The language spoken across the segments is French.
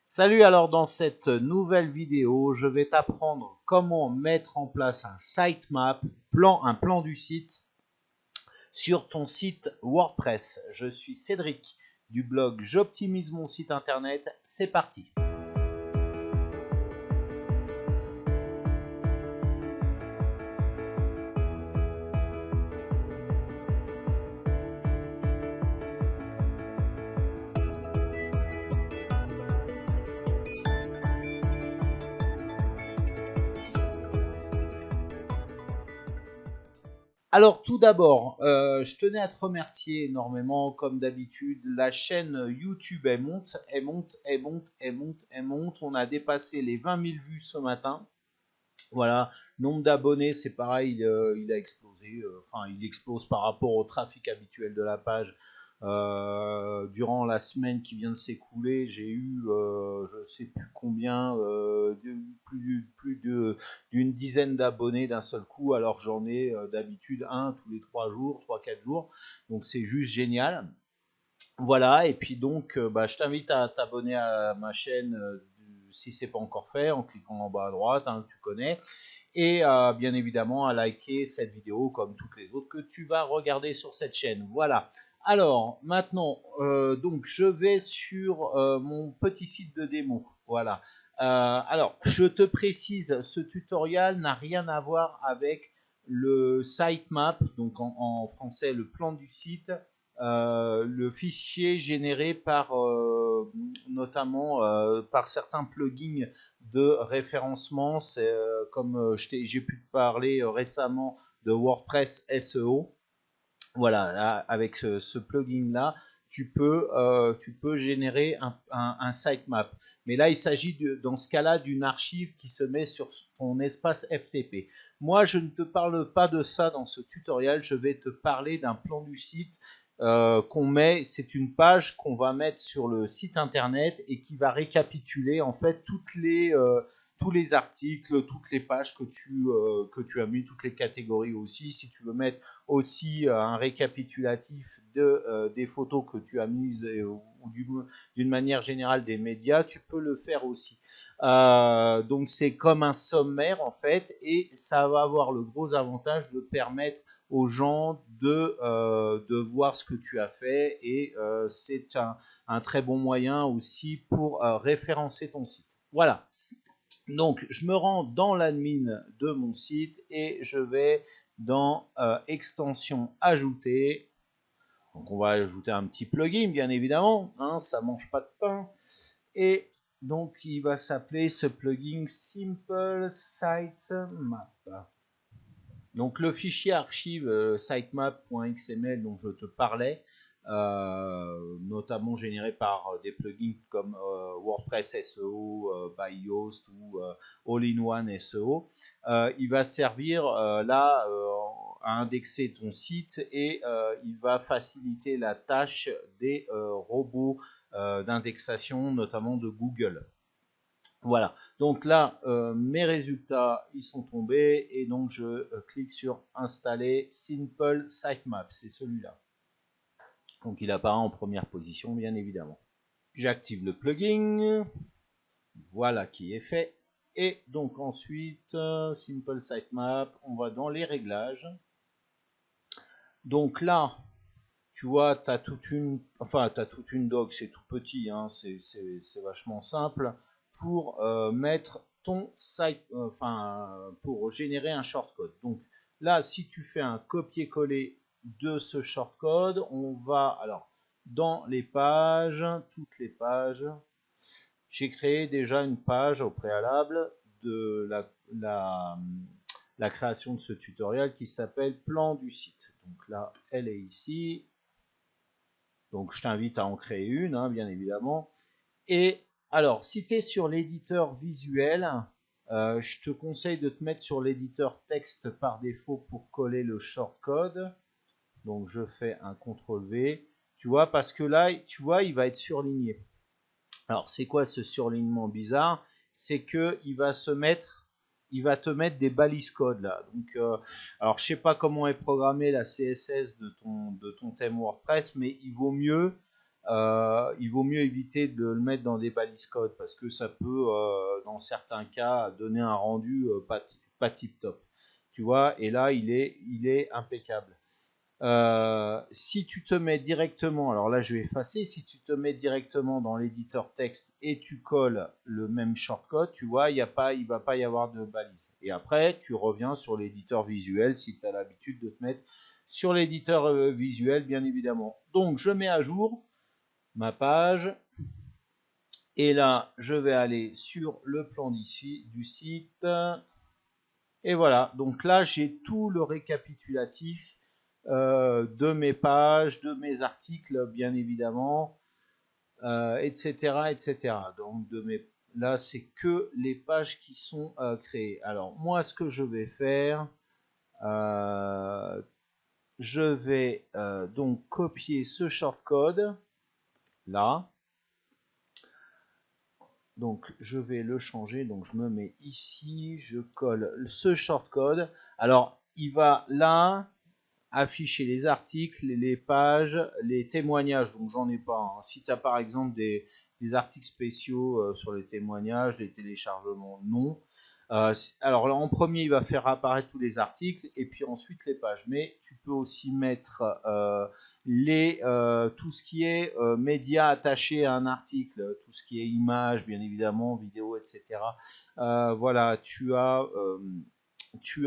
Salut, alors dans cette nouvelle vidéo, je vais t'apprendre comment mettre en place un sitemap, un plan du site sur ton site WordPress. Je suis Cédric du blog J'optimise mon site internet, c'est parti. Alors tout d'abord, je tenais à te remercier énormément, comme d'habitude. La chaîne YouTube, elle monte, elle monte, elle monte, elle monte, elle monte. On a dépassé les 20 000 vues ce matin. Voilà, nombre d'abonnés, c'est pareil, il a explosé. Enfin, il explose par rapport au trafic habituel de la page. Durant la semaine qui vient de s'écouler, j'ai eu, je sais plus combien, d'une dizaine d'abonnés d'un seul coup, alors que j'en ai d'habitude un tous les 3 jours, 3-4 jours. Donc c'est juste génial. Voilà, et puis donc, je t'invite à t'abonner à ma chaîne si c'est pas encore fait, en cliquant en bas à droite, hein, tu connais, et bien évidemment à liker cette vidéo comme toutes les autres que tu vas regarder sur cette chaîne. Voilà. Alors maintenant, donc je vais sur mon petit site de démo. Voilà. Alors, je te précise, ce tutoriel n'a rien à voir avec le sitemap, donc en français le plan du site. Le fichier généré par notamment par certains plugins de référencement, c'est comme j'ai pu te parler récemment de WordPress SEO. Voilà, là, avec ce plugin là, tu peux générer un sitemap. Mais là, il s'agit dans ce cas-là d'une archive qui se met sur ton espace FTP. Moi, je ne te parle pas de ça dans ce tutoriel. Je vais te parler d'un plan du site qu'on met. C'est une page qu'on va mettre sur le site internet et qui va récapituler en fait tous les articles, toutes les pages que tu as mis, toutes les catégories aussi. Si tu veux mettre aussi un récapitulatif des photos que tu as mises ou d'une manière générale des médias, tu peux le faire aussi. Donc c'est comme un sommaire en fait, et ça va avoir le gros avantage de permettre aux gens de voir ce que tu as fait, et c'est un très bon moyen aussi pour référencer ton site. Voilà. Donc, je me rends dans l'admin de mon site et je vais dans extension ajouter. Donc, on va ajouter un petit plugin, bien évidemment, hein, ça mange pas de pain. Et donc, il va s'appeler ce plugin Simple Sitemap. Donc, le fichier archive sitemap.xml dont je te parlais, notamment généré par des plugins comme WordPress SEO, by Yoast ou All-in-One SEO. Il va servir là à indexer ton site, et il va faciliter la tâche des robots d'indexation, notamment de Google. Voilà, donc là, mes résultats, ils sont tombés, et donc je clique sur installer Simple Sitemap, c'est celui-là. Donc il apparaît en première position, bien évidemment. J'active le plugin, voilà qui est fait. Et donc ensuite, Simple Sitemap, on va dans les réglages. Donc là, tu vois, tu as toute une doc, c'est tout petit, hein, c'est vachement simple, pour mettre ton site, pour générer un shortcode. Donc là, si tu fais un copier-coller de ce shortcode, on va, alors, dans les pages, toutes les pages, j'ai créé déjà une page au préalable de la création de ce tutoriel qui s'appelle plan du site. Donc là, elle est ici. Donc je t'invite à en créer une, hein, bien évidemment. Et alors, si tu es sur l'éditeur visuel, je te conseille de te mettre sur l'éditeur texte par défaut pour coller le shortcode. Donc je fais un CTRL V. Tu vois, parce que là, tu vois, il va être surligné. Alors, c'est quoi ce surlignement bizarre? C'est que il va te mettre des balises code là. Donc, alors je sais pas comment est programmée la CSS de ton thème WordPress, mais il vaut mieux il vaut mieux éviter de le mettre dans des balises code parce que ça peut, dans certains cas, donner un rendu pas tip top. Tu vois, et là, il est impeccable. Si tu te mets directement, alors là je vais effacer, si tu te mets directement dans l'éditeur texte et tu colles le même shortcode, tu vois, il va pas y avoir de balise. Et après, tu reviens sur l'éditeur visuel si tu as l'habitude de te mettre sur l'éditeur visuel, bien évidemment. Donc je mets à jour ma page. Et là, je vais aller sur le plan d'ici du site. Et voilà, donc là, j'ai tout le récapitulatif de mes pages, de mes articles, bien évidemment, etc., etc. Donc, là, c'est que les pages qui sont créées. Alors, moi, ce que je vais faire, je vais donc copier ce shortcode, là. Donc je vais le changer, donc je me mets ici, je colle ce shortcode. Alors il va là afficher les articles, les pages, les témoignages, donc j'en ai pas. Hein. Si tu as par exemple des articles spéciaux sur les témoignages, les téléchargements, non. Alors là en premier il va faire apparaître tous les articles et puis ensuite les pages, mais tu peux aussi mettre tout ce qui est médias attachés à un article, tout ce qui est images bien évidemment, vidéo, etc. Voilà,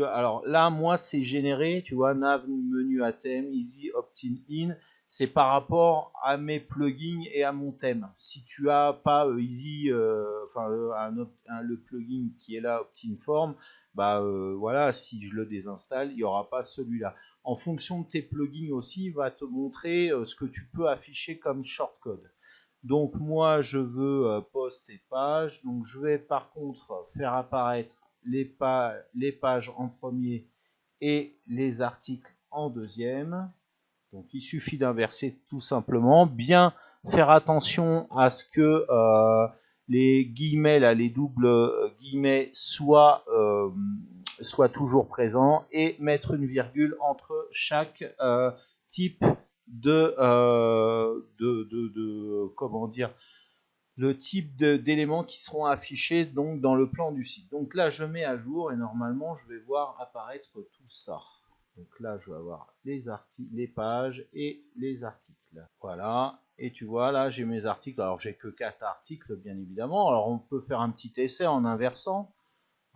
alors là moi c'est généré, tu vois, nav menu à thème, easy opt-in in, c'est par rapport à mes plugins et à mon thème. Si tu as pas easy, le plugin qui est là opt-in form, bah voilà, si je le désinstalle, il n'y aura pas celui-là. En fonction de tes plugins aussi, il va te montrer ce que tu peux afficher comme shortcode. Donc moi je veux post et page, donc je vais par contre faire apparaître les pages en premier et les articles en deuxième. Donc il suffit d'inverser tout simplement. Bien faire attention à ce que les guillemets, là, les doubles guillemets soient toujours présents et mettre une virgule entre chaque type comment dire, le type d'éléments qui seront affichés donc dans le plan du site. Donc là je mets à jour et normalement je vais voir apparaître tout ça. Donc là je vais avoir les pages et les articles. Voilà, et tu vois là j'ai mes articles. Alors j'ai que 4 articles bien évidemment. Alors on peut faire un petit essai en inversant.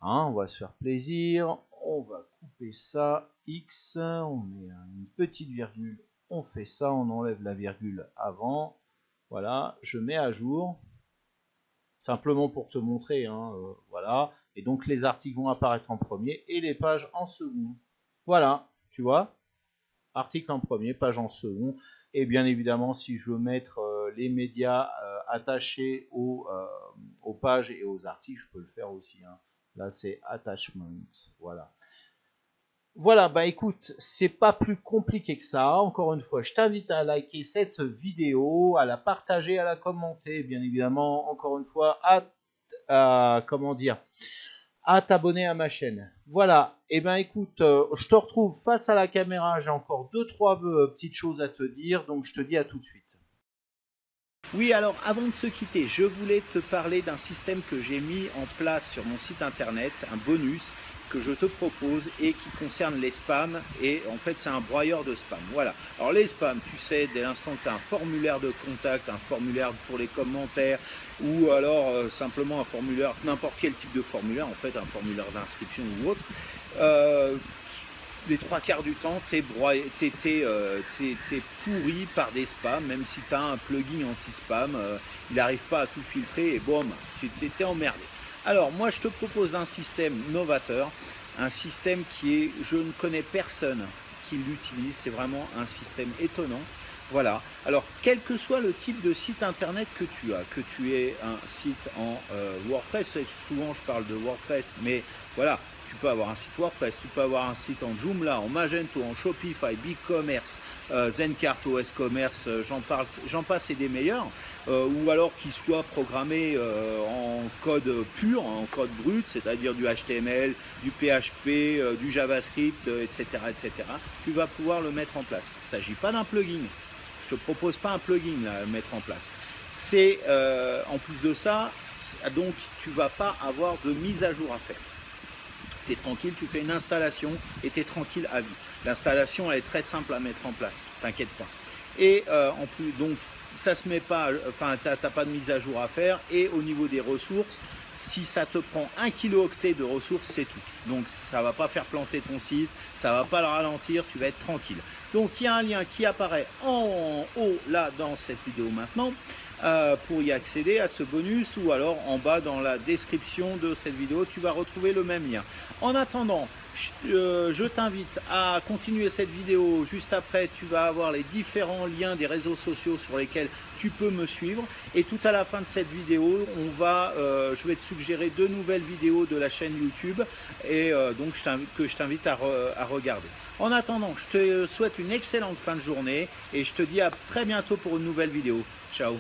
Hein, on va se faire plaisir. On va couper ça, X, on met une petite virgule, on fait ça, on enlève la virgule avant. Voilà, je mets à jour. Simplement pour te montrer, hein, voilà. Et donc les articles vont apparaître en premier et les pages en second. Voilà, tu vois, article en premier, page en second. Et bien évidemment, si je veux mettre les médias attachés aux pages et aux articles, je peux le faire aussi. Hein. Là, c'est attachment. Voilà. Voilà, bah écoute, c'est pas plus compliqué que ça. Encore une fois, je t'invite à liker cette vidéo, à la partager, à la commenter, bien évidemment. Encore une fois, comment dire, à t'abonner à ma chaîne. Voilà, et ben écoute, je te retrouve face à la caméra. J'ai encore 2-3 petites choses à te dire, donc je te dis à tout de suite. Oui, alors avant de se quitter, je voulais te parler d'un système que j'ai mis en place sur mon site internet, un bonus que je te propose et qui concerne les spams. Et en fait, c'est un broyeur de spam. Voilà. Alors les spams, tu sais, dès l'instant que tu as un formulaire de contact, un formulaire pour les commentaires ou alors simplement un formulaire, n'importe quel type de formulaire, en fait, un formulaire d'inscription ou autre, les 3/4 du temps, t'es pourri par des spams, même si tu as un plugin anti-spam, il n'arrive pas à tout filtrer et boum, tu t'es emmerdé. Alors moi je te propose un système novateur, un système qui est, je ne connais personne qui l'utilise, c'est vraiment un système étonnant. Voilà, alors quel que soit le type de site internet que tu as, que tu aies un site en WordPress, souvent je parle de WordPress, mais voilà, tu peux avoir un site WordPress, tu peux avoir un site en Joomla, en Magento, en Shopify, BigCommerce, Zencart, OS Commerce, j'en passe et des meilleurs, ou alors qu'il soit programmé en code pur, en code brut, c'est-à-dire du HTML, du PHP, du JavaScript, etc., etc. Tu vas pouvoir le mettre en place. Il ne s'agit pas d'un plugin. Je te propose pas un plugin là, à mettre en place. C'est en plus de ça, donc tu vas pas avoir de mise à jour à faire. Tu es tranquille, tu fais une installation et tu es tranquille à vie. L'installation elle est très simple à mettre en place, t'inquiète pas. Et en plus, donc ça se met pas, enfin t'as pas de mise à jour à faire. Et au niveau des ressources, si ça te prend 1 kilooctet de ressources, c'est tout. Donc ça va pas faire planter ton site, ça va pas le ralentir, tu vas être tranquille. Donc il y a un lien qui apparaît en haut là dans cette vidéo maintenant pour y accéder à ce bonus, ou alors en bas dans la description de cette vidéo tu vas retrouver le même lien. En attendant, je t'invite à continuer cette vidéo. Juste après tu vas avoir les différents liens des réseaux sociaux sur lesquels tu peux me suivre, et tout à la fin de cette vidéo je vais te suggérer 2 nouvelles vidéos de la chaîne YouTube, et donc je t'invite à regarder. En attendant, je te souhaite une excellente fin de journée et je te dis à très bientôt pour une nouvelle vidéo. Ciao.